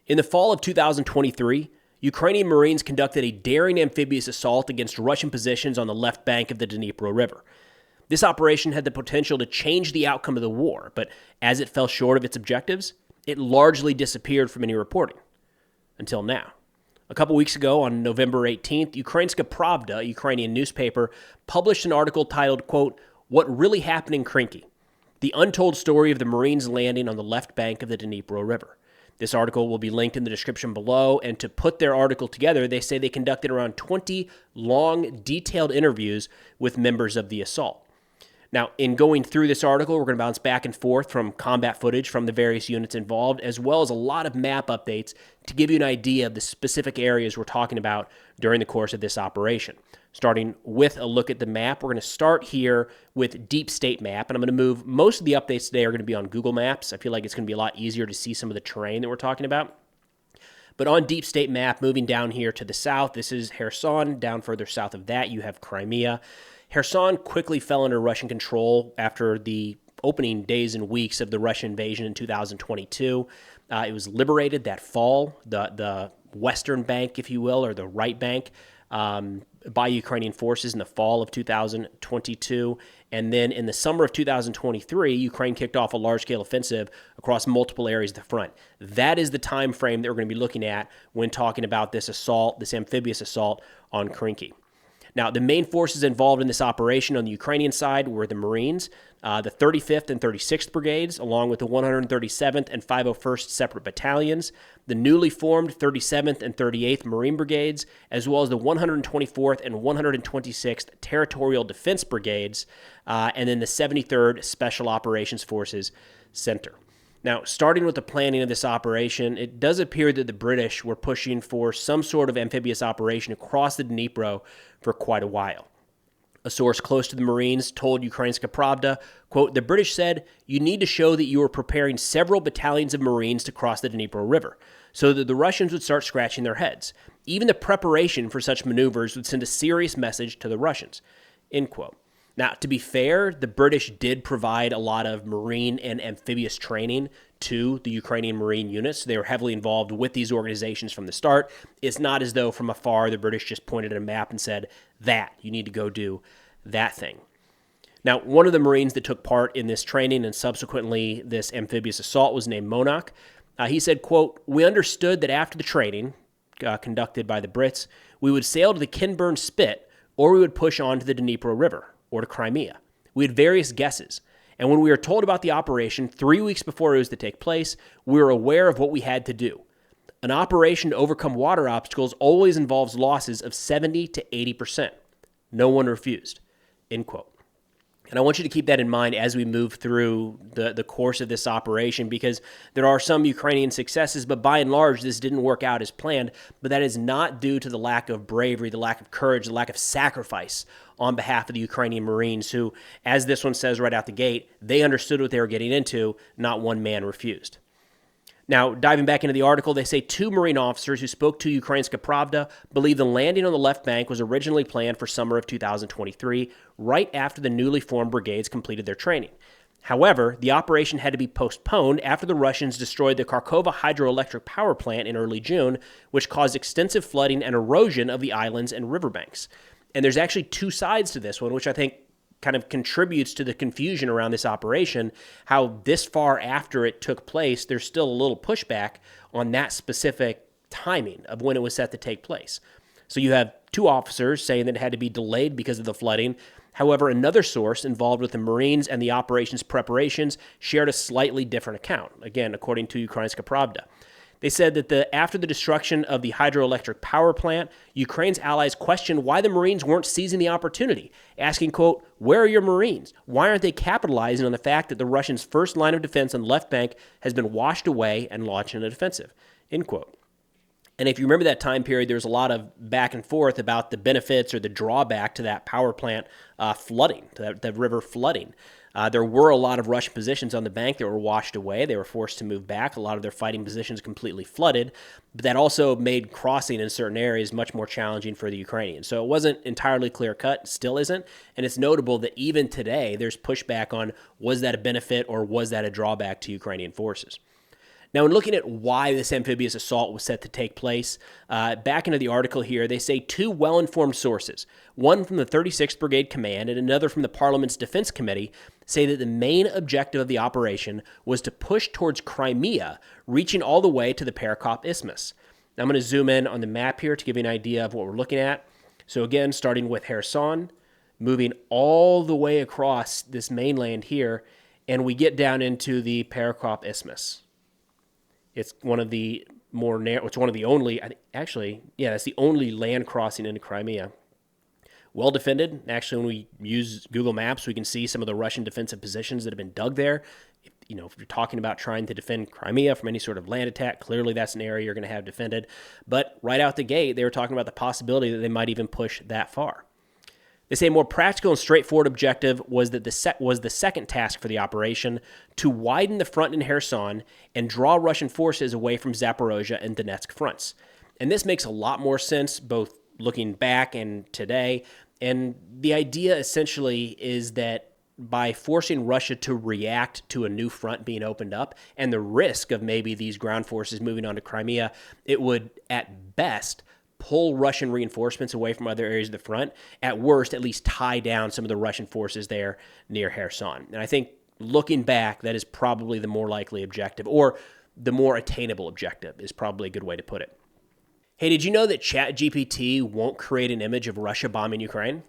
In the fall of 2023, Ukrainian Marines conducted a daring amphibious assault against Russian positions on the left bank of the Dnipro River. This operation had the potential to change the outcome of the war, but as it fell short of its objectives, it largely disappeared from any reporting. Until now. A couple weeks ago, on November 18th, Ukrainian Pravda, a Ukrainian newspaper, published an article titled, quote, "What Really Happened in Kherson: The Untold Story of the Marines Landing on the Left Bank of the Dnipro River." This article will be linked in the description below, and to put their article together, they say they conducted around 20 long, detailed interviews with members of the assault. Now, in going through this article, we're going to bounce back and forth from combat footage from the various units involved, as well as a lot of map updates to give you an idea of the specific areas we're talking about during the course of this operation. Starting with a look at the map, we're going to start here with Deep State Map, and I'm going to move, most of the updates today are going to be on Google Maps. I feel like it's going to be a lot easier to see some of the terrain that we're talking about. But on Deep State Map, moving down here to the south, this is Kherson. Down further south of that, you have Crimea. Kherson quickly fell under Russian control after the opening days and weeks of the Russian invasion in 2022. It was liberated that fall, the western bank, if you will, or the right bank, by Ukrainian forces in the fall of 2022. And then in the summer of 2023, Ukraine kicked off a large-scale offensive across multiple areas of the front. That is the time frame that we're going to be looking at when talking about this assault, this amphibious assault on Kherson. Now, the main forces involved in this operation on the Ukrainian side were the Marines, the 35th and 36th Brigades, along with the 137th and 501st separate battalions, the newly formed 37th and 38th Marine Brigades, as well as the 124th and 126th Territorial Defense Brigades, and then the 73rd Special Operations Forces Center. Now, starting with the planning of this operation, it does appear that the British were pushing for some sort of amphibious operation across the Dnipro for quite a while. A source close to the Marines told Ukrainian Pravda, quote, "The British said, you need to show that you are preparing several battalions of Marines to cross the Dnipro River, so that the Russians would start scratching their heads. Even the preparation for such maneuvers would send a serious message to the Russians," end quote. Now, to be fair, the British did provide a lot of marine and amphibious training to the Ukrainian Marine units. They were heavily involved with these organizations from the start. It's not as though from afar the British just pointed at a map and said, you need to go do that thing. Now, one of the Marines that took part in this training and subsequently this amphibious assault was named Monarch. He said, quote, "We understood that after the training conducted by the Brits, we would sail to the Kinburn Spit or we would push on to the Dnipro River or to Crimea. We had various guesses, and when we were told about the operation 3 weeks before it was to take place, we were aware of what we had to do. An operation to overcome water obstacles always involves losses of 70 to 80%. No one refused," end quote. And I want you to keep that in mind as we move through the course of this operation, because there are some Ukrainian successes, but by and large, this didn't work out as planned. But that is not due to the lack of bravery, the lack of courage, the lack of sacrifice on behalf of the Ukrainian Marines who, as this one says right out the gate, they understood what they were getting into. Not one man refused. Now, diving back into the article, they say 2 Marine officers who spoke to Ukrainian Pravda believe the landing on the left bank was originally planned for summer of 2023, right after the newly formed brigades completed their training. However, the operation had to be postponed after the Russians destroyed the Kharkova hydroelectric power plant in early June, which caused extensive flooding and erosion of the islands and riverbanks. And there's actually 2 sides to this one, which I think kind of contributes to the confusion around this operation, how this far after it took place, there's still a little pushback on that specific timing of when it was set to take place. So you have 2 officers saying that it had to be delayed because of the flooding. However, another source involved with the Marines and the operation's preparations shared a slightly different account, again, according to Ukrainian Pravda. They said that after the destruction of the hydroelectric power plant, Ukraine's allies questioned why the Marines weren't seizing the opportunity, asking, quote, "Where are your Marines? Why aren't they capitalizing on the fact that the Russians' first line of defense on the left bank has been washed away and launching a defensive," end quote. And if you remember that time period, there was a lot of back and forth about the benefits or the drawback to that power plant flooding, to that river flooding. There were a lot of Russian positions on the bank that were washed away. They were forced to move back. A lot of their fighting positions completely flooded. But that also made crossing in certain areas much more challenging for the Ukrainians. So it wasn't entirely clear-cut, still isn't. And it's notable that even today, there's pushback on was that a benefit or was that a drawback to Ukrainian forces. Now, in looking at why this amphibious assault was set to take place, back into the article here, they say two well-informed sources, one from the 36th Brigade Command and another from the Parliament's Defense Committee, say that the main objective of the operation was to push towards Crimea, reaching all the way to the Perekop Isthmus. Now, I'm going to zoom in on the map here to give you an idea of what we're looking at. So again, starting with Kherson, moving all the way across this mainland here, and we get down into the Perekop Isthmus. It's one of the more narrow, it's one of the only, it's the only land crossing into Crimea. Well defended. Actually, when we use Google Maps, we can see some of the Russian defensive positions that have been dug there. If you're talking about trying to defend Crimea from any sort of land attack, clearly that's an area you're going to have defended. But right out the gate, they were talking about the possibility that they might even push that far. They say a more practical and straightforward objective was that the second task for the operation, to widen the front in Kherson and draw Russian forces away from Zaporozhye and Donetsk fronts. And this makes a lot more sense, both looking back and today. And the idea essentially is that by forcing Russia to react to a new front being opened up and the risk of maybe these ground forces moving on to Crimea, it would, at best, pull Russian reinforcements away from other areas of the front. At worst, at least tie down some of the Russian forces there near Kherson. And I think looking back, that is probably the more likely objective, or the more attainable objective is probably a good way to put it. Hey, did you know that ChatGPT won't create an image of Russia bombing Ukraine?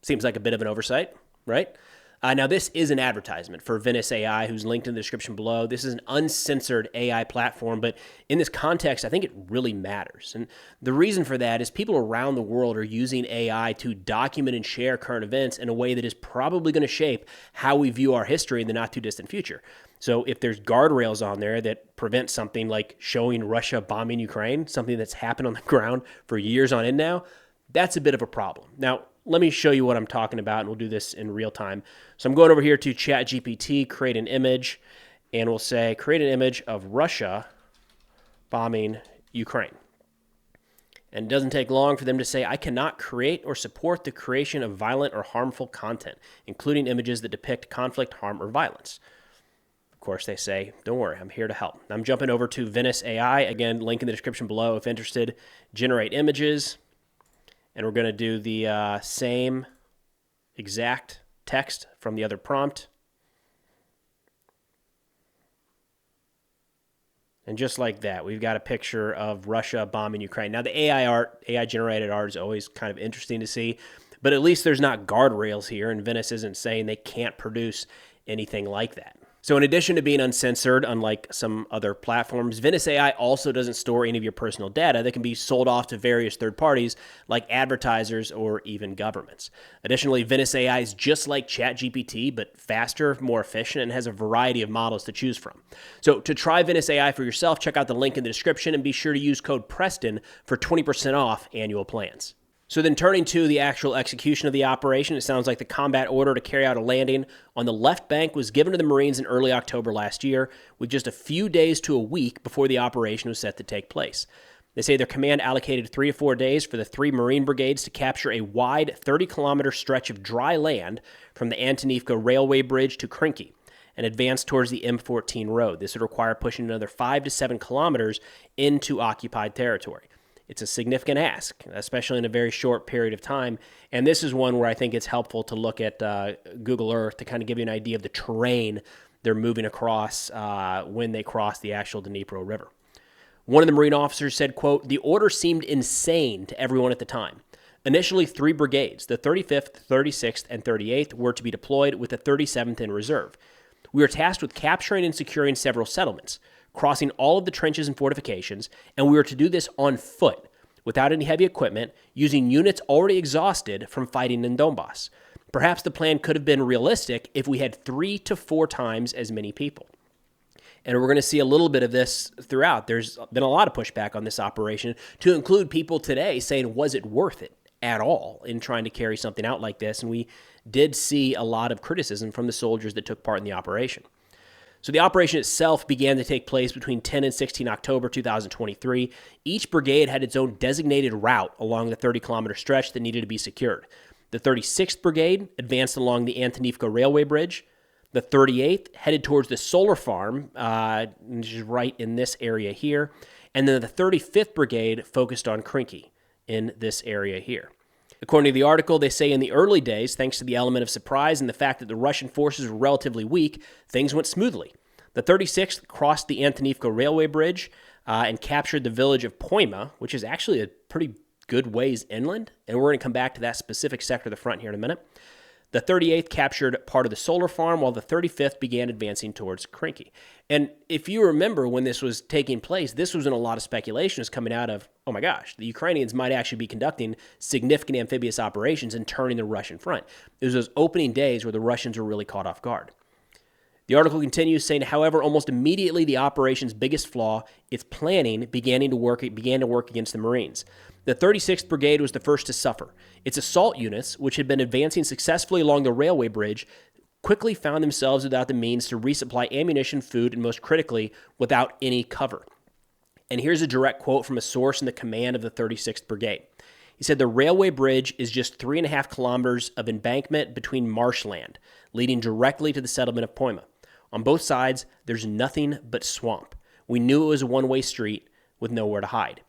Seems like a bit of an oversight, right? Now, this is an advertisement for Venice AI, who's linked in the description below. This is an uncensored AI platform, but in this context, I think it really matters. And the reason for that is people around the world are using AI to document and share current events in a way that is probably going to shape how we view our history in the not-too-distant future. So if there's guardrails on there that prevent something like showing Russia bombing Ukraine, something that's happened on the ground for years on end now, that's a bit of a problem. Now, let me show you what I'm talking about, and we'll do this in real time. So I'm going over here to ChatGPT, create an image, and we'll say, create an image of Russia bombing Ukraine. And it doesn't take long for them to say, I cannot create or support the creation of violent or harmful content, including images that depict conflict, harm, or violence. Of course, they say, don't worry, I'm here to help. I'm jumping over to Venice AI. Again, link in the description below if interested. Generate images. And we're going to do the same exact text from the other prompt. And just like that, we've got a picture of Russia bombing Ukraine. Now, the AI-generated art is always kind of interesting to see, but at least there's not guardrails here, and Venice isn't saying they can't produce anything like that. So in addition to being uncensored, unlike some other platforms, Venice AI also doesn't store any of your personal data that can be sold off to various third parties like advertisers or even governments. Additionally, Venice AI is just like ChatGPT, but faster, more efficient, and has a variety of models to choose from. So to try Venice AI for yourself, check out the link in the description and be sure to use code Preston for 20% off annual plans. So then turning to the actual execution of the operation, it sounds like the combat order to carry out a landing on the left bank was given to the Marines in early October last year, with just a few days to a week before the operation was set to take place. They say their command allocated 3 to 4 days for the 3 Marine brigades to capture a wide 30-kilometer stretch of dry land from the Dnipro railway bridge to Krinky and advance towards the M14 road. This would require pushing another 5 to 7 kilometers into occupied territory. It's a significant ask, especially in a very short period of time. And this is one where I think it's helpful to look at Google Earth to kind of give you an idea of the terrain they're moving across when they cross the actual Dnipro River. One of the Marine officers said, quote, the order seemed insane to everyone at the time. Initially, 3 brigades, the 35th, 36th, and 38th, were to be deployed with the 37th in reserve. We were tasked with capturing and securing several settlements, crossing all of the trenches and fortifications, and we were to do this on foot, without any heavy equipment, using units already exhausted from fighting in Donbass. Perhaps the plan could have been realistic if we had 3 to 4 times as many people. And we're going to see a little bit of this throughout. There's been a lot of pushback on this operation, to include people today saying, was it worth it at all in trying to carry something out like this? And we did see a lot of criticism from the soldiers that took part in the operation. So the operation itself began to take place between 10 and 16 October 2023. Each brigade had its own designated route along the 30-kilometer stretch that needed to be secured. The 36th Brigade advanced along the Dnipro railway bridge. The 38th headed towards the solar farm, which is right in this area here. And then the 35th Brigade focused on Krinky in this area here. According to the article, they say in the early days, thanks to the element of surprise and the fact that the Russian forces were relatively weak, things went smoothly. The 36th crossed the Dnipro railway bridge and captured the village of Poima, which is actually a pretty good ways inland, and we're going to come back to that specific sector of the front here in a minute. The 38th captured part of the solar farm, while the 35th began advancing towards Krinky. And if you remember when this was taking place, this was in a lot of speculations coming out of, oh my gosh, the Ukrainians might actually be conducting significant amphibious operations and turning the Russian front. It was those opening days where the Russians were really caught off guard. The article continues saying, however, almost immediately the operation's biggest flaw, its planning, began to work against the Marines. The 36th Brigade was the first to suffer. Its assault units, which had been advancing successfully along the railway bridge, quickly found themselves without the means to resupply ammunition, food, and most critically, without any cover. And here's a direct quote from a source in the command of the 36th Brigade. He said, the railway bridge is just 3.5 kilometers of embankment between marshland, leading directly to the settlement of Poima. On both sides, there's nothing but swamp. We knew it was a one-way street with nowhere to hide.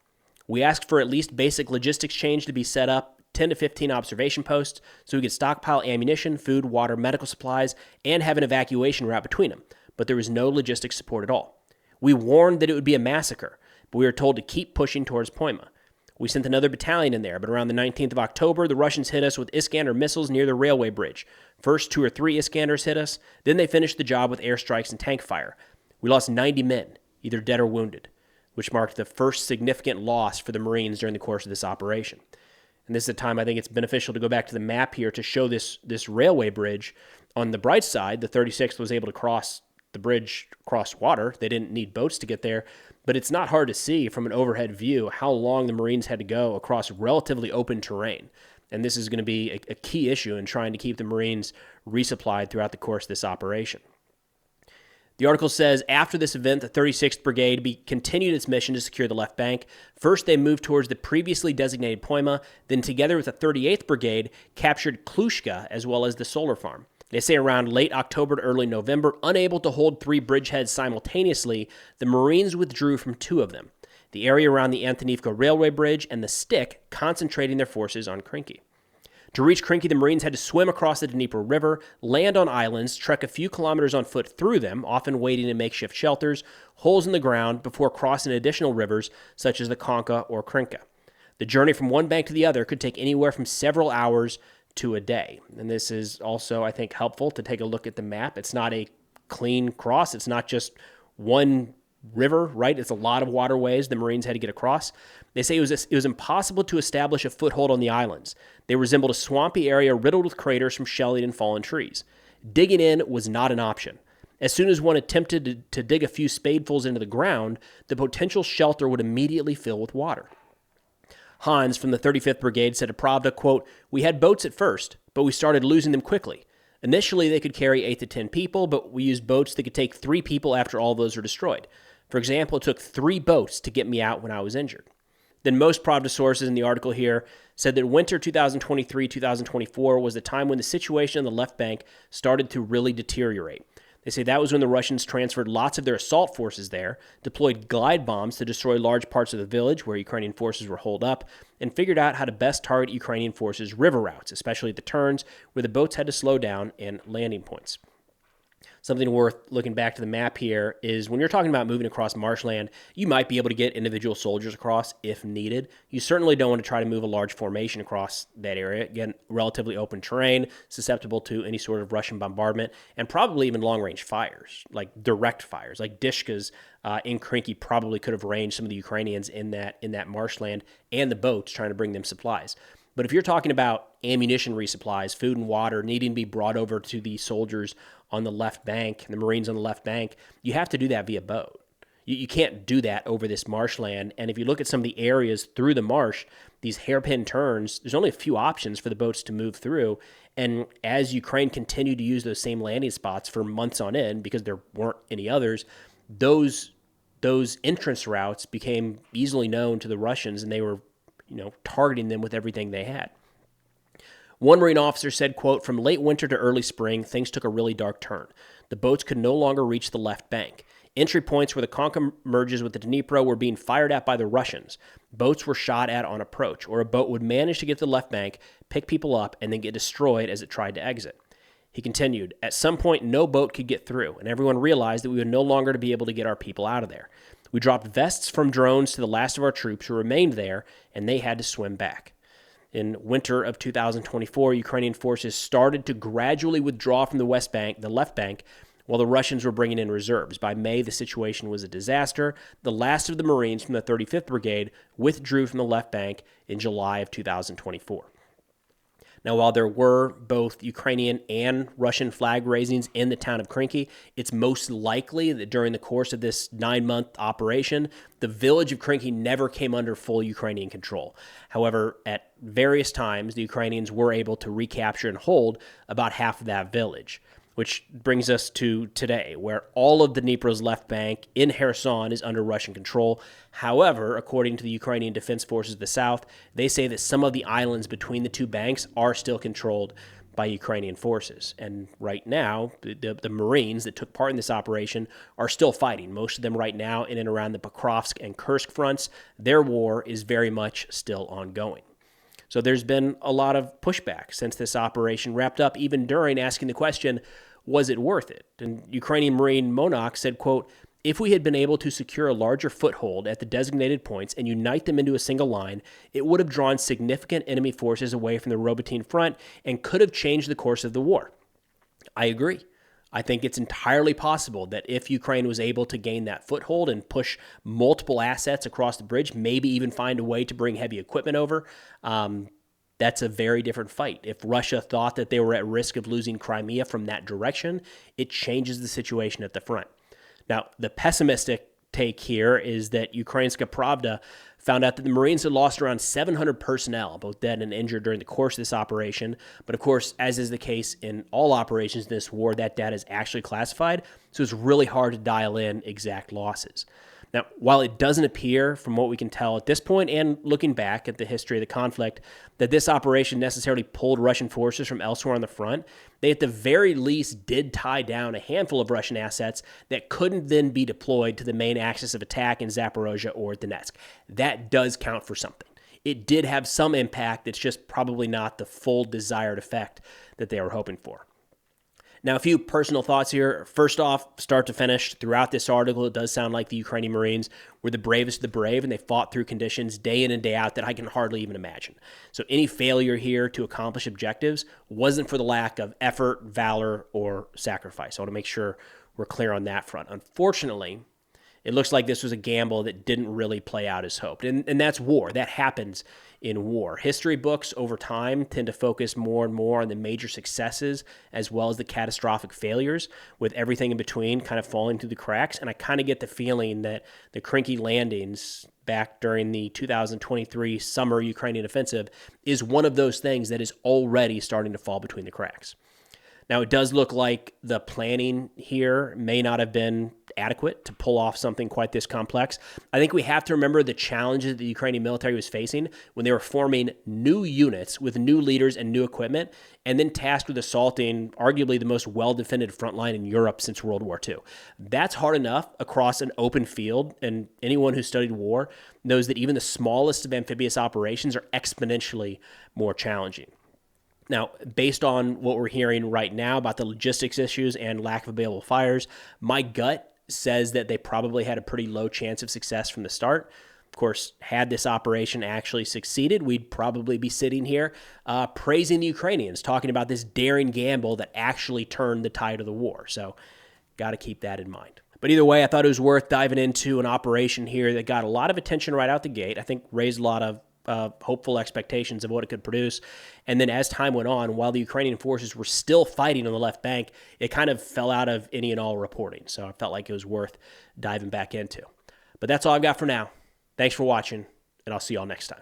We asked for at least basic logistics change to be set up, 10 to 15 observation posts, so we could stockpile ammunition, food, water, medical supplies, and have an evacuation route between them. But there was no logistics support at all. We warned that it would be a massacre, but we were told to keep pushing towards Poima. We sent another battalion in there, but around the 19th of October, the Russians hit us with Iskander missiles near the railway bridge. First 2 or 3 Iskanders hit us, then they finished the job with airstrikes and tank fire. We lost 90 men, either dead or wounded, which marked the first significant loss for the Marines during the course of this operation. And this is a time I think it's beneficial to go back to the map here to show this railway bridge. On the bright side, the 36th was able to cross the bridge across water. They didn't need boats to get there, but it's not hard to see from an overhead view how long the Marines had to go across relatively open terrain. And this is going to be a key issue in trying to keep the Marines resupplied throughout the course of this operation. The article says, after this event, the 36th Brigade continued its mission to secure the left bank. First, they moved towards the previously designated Poima, then together with the 38th Brigade, captured Klushka as well as the solar farm. They say around late October to early November, unable to hold 3 bridgeheads simultaneously, the Marines withdrew from 2 of them, the area around the Dnipro railway bridge and the Stick, concentrating their forces on Krinky. To reach Krinky, the Marines had to swim across the Dnipro River, land on islands, trek a few kilometers on foot through them, often wading in makeshift shelters, holes in the ground, before crossing additional rivers such as the Konka or Krinka. The journey from one bank to the other could take anywhere from several hours to a day. And this is also, I think, helpful to take a look at the map. It's not a clean cross. It's not just one river, right? It's a lot of waterways the Marines had to get across. They say it was impossible to establish a foothold on the islands. They resembled a swampy area riddled with craters from shelling and fallen trees. Digging in was not an option. As soon as one attempted to dig a few spadefuls into the ground, the potential shelter would immediately fill with water. Hans from the 35th Brigade said to Pravda, quote, "We had boats at first, but we started losing them quickly. Initially, they could carry 8 to 10 people, but we used boats that could take 3 people after all those were destroyed. For example, it took 3 boats to get me out when I was injured." Then most Pravda sources in the article here said that winter 2023-2024 was the time when the situation on the left bank started to really deteriorate. They say that was when the Russians transferred lots of their assault forces there, deployed glide bombs to destroy large parts of the village where Ukrainian forces were holed up, and figured out how to best target Ukrainian forces' river routes, especially at the turns where the boats had to slow down and landing points. Something worth looking back to the map here is when you're talking about moving across marshland, you might be able to get individual soldiers across if needed. You certainly don't want to try to move a large formation across that area. Again, relatively open terrain, susceptible to any sort of Russian bombardment, and probably even long-range fires, like direct fires, like Dishka's in Krinky probably could have ranged some of the Ukrainians in that marshland and the boats trying to bring them supplies. But if you're talking about ammunition resupplies, food and water needing to be brought over to the soldiers on the left bank, the Marines on the left bank, you have to do that via boat. You can't do that over this marshland. And if you look at some of the areas through the marsh, these hairpin turns, there's only a few options for the boats to move through. And as Ukraine continued to use those same landing spots for months on end, because there weren't any others, those entrance routes became easily known to the Russians, and they were targeting them with everything they had. One Marine officer said, quote, "From late winter to early spring, things took a really dark turn. The boats could no longer reach the left bank. Entry points where the Konka merges with the Dnipro were being fired at by the Russians. Boats were shot at on approach, or a boat would manage to get to the left bank, pick people up, and then get destroyed as it tried to exit." He continued, "At some point, no boat could get through, and everyone realized that we would no longer be able to get our people out of there. We dropped vests from drones to the last of our troops who remained there, and they had to swim back." In winter of 2024, Ukrainian forces started to gradually withdraw from the left bank, while the Russians were bringing in reserves. By May, the situation was a disaster. The last of the Marines from the 35th Brigade withdrew from the left bank in July of 2024. Now, while there were both Ukrainian and Russian flag raisings in the town of Krinky, it's most likely that during the course of this 9-month operation, the village of Krinky never came under full Ukrainian control. However, at various times, the Ukrainians were able to recapture and hold about half of that village, which brings us to today, where all of the Dnipro's left bank in Kherson is under Russian control. However, according to the Ukrainian Defense Forces of the South, they say that some of the islands between the two banks are still controlled by Ukrainian forces. And right now, the Marines that took part in this operation are still fighting, most of them right now in and around the Pokrovsk and Kursk fronts. Their war is very much still ongoing. So there's been a lot of pushback since this operation wrapped up, even during asking the question, was it worth it? And Ukrainian Marine Monarch said, quote, "If we had been able to secure a larger foothold at the designated points and unite them into a single line, it would have drawn significant enemy forces away from the Robotyne front and could have changed the course of the war." I agree. I think it's entirely possible that if Ukraine was able to gain that foothold and push multiple assets across the bridge, maybe even find a way to bring heavy equipment over, that's a very different fight. If Russia thought that they were at risk of losing Crimea from that direction, it changes the situation at the front. Now, the pessimistic take here is that Ukrainian Pravda found out that the Marines had lost around 700 personnel, both dead and injured, during the course of this operation. But of course, as is the case in all operations in this war, that data is actually classified, so it's really hard to dial in exact losses. Now, while it doesn't appear, from what we can tell at this point and looking back at the history of the conflict, that this operation necessarily pulled Russian forces from elsewhere on the front, they at the very least did tie down a handful of Russian assets that couldn't then be deployed to the main axis of attack in Zaporozhye or Donetsk. That does count for something. It did have some impact. It's just probably not the full desired effect that they were hoping for. Now, a few personal thoughts here. First off, start to finish, throughout this article, it does sound like the Ukrainian Marines were the bravest of the brave, and they fought through conditions day in and day out that I can hardly even imagine. So any failure here to accomplish objectives wasn't for the lack of effort, valor, or sacrifice. I want to make sure we're clear on that front. Unfortunately, it looks like this was a gamble that didn't really play out as hoped. And that's war. That happens in war. History books over time tend to focus more and more on the major successes as well as the catastrophic failures, with everything in between kind of falling through the cracks. And I kind of get the feeling that the Krinky landings back during the 2023 summer Ukrainian offensive is one of those things that is already starting to fall between the cracks. Now, it does look like the planning here may not have been adequate to pull off something quite this complex. I think we have to remember the challenges that the Ukrainian military was facing when they were forming new units with new leaders and new equipment, and then tasked with assaulting arguably the most well-defended front line in Europe since World War II. That's hard enough across an open field, and anyone who studied war knows that even the smallest of amphibious operations are exponentially more challenging. Now, based on what we're hearing right now about the logistics issues and lack of available fires, my gut says that they probably had a pretty low chance of success from the start. Of course, had this operation actually succeeded, we'd probably be sitting here praising the Ukrainians, talking about this daring gamble that actually turned the tide of the war. So, got to keep that in mind. But either way, I thought it was worth diving into an operation here that got a lot of attention right out the gate. I think raised a lot of hopeful expectations of what it could produce. And then as time went on, while the Ukrainian forces were still fighting on the left bank, it kind of fell out of any and all reporting. So I felt like it was worth diving back into. But that's all I've got for now. Thanks for watching, and I'll see y'all next time.